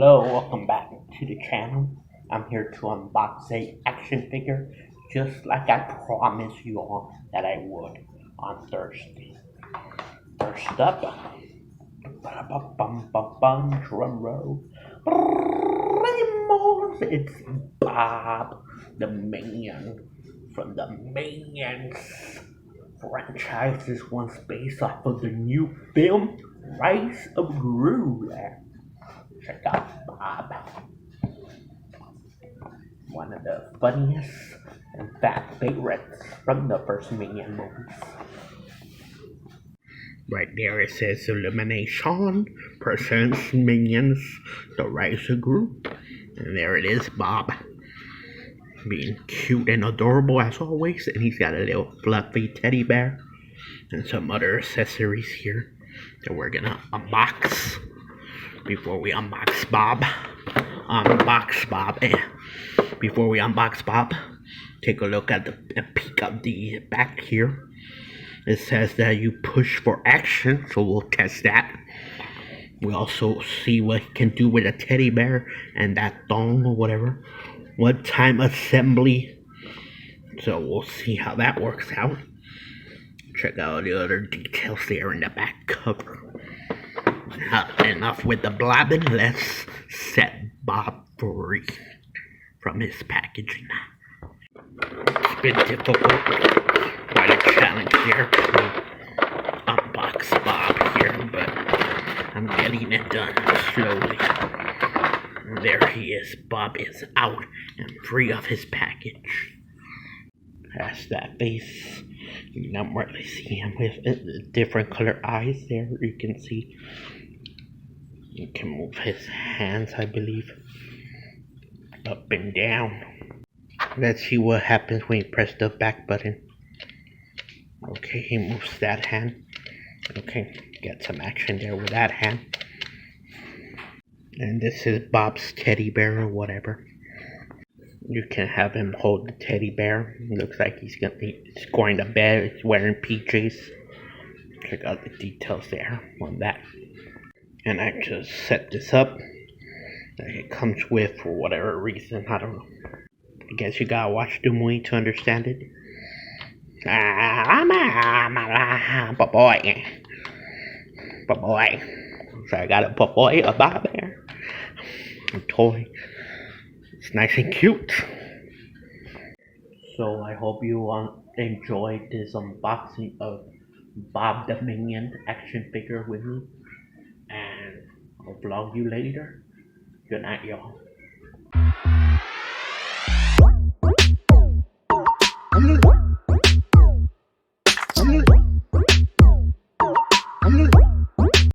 Hello, welcome back to the channel. I'm here to unbox a action figure just like I promised you all that I would on Thursday. First up, drum roll. It's Bob the Minion from the Minions franchise. This one's based off of the new film Rise of Gru. Check out Bob, one of the funniest and fat favorites from the first Minion movies. Right there it says Illumination presents Minions, the Rise of Gru. And there it is, Bob, being cute and adorable as always. And he's got a little fluffy teddy bear and some other accessories here that we're gonna unbox. Before we unbox Bob, before we unbox Bob, take a look at a peek of the back here. It says that you push for action, so we'll test that. We also see what he can do with a teddy bear and that thong or whatever. One time assembly, so we'll see how that works out. Check out the other details there in the back cover. Enough with the blabbing, let's set Bob free from his packaging. It's been difficult, quite a challenge here to unbox Bob here, but I'm getting it done slowly. There he is. Bob is out and free of his package. Past that face, you don't really see him with different color eyes there. You can see. You can move his hands, I believe, up and down. Let's see what happens when you press the back button. Okay, he moves that hand. Okay, get some action there with that hand. And this is Bob's teddy bear or whatever. You can have him hold the teddy bear. Looks like he's going to bed. He's wearing PJs. Check out the details there on that. And I just set this up. It comes with, for whatever reason, I don't know. I guess you gotta watch the movie to understand it. Boy. So I got a boy, a Bob Bear, a toy. It's nice and cute. So I hope you enjoyed this unboxing of Bob the Minion action figure with me. And I'll vlog you later. Good night, y'all.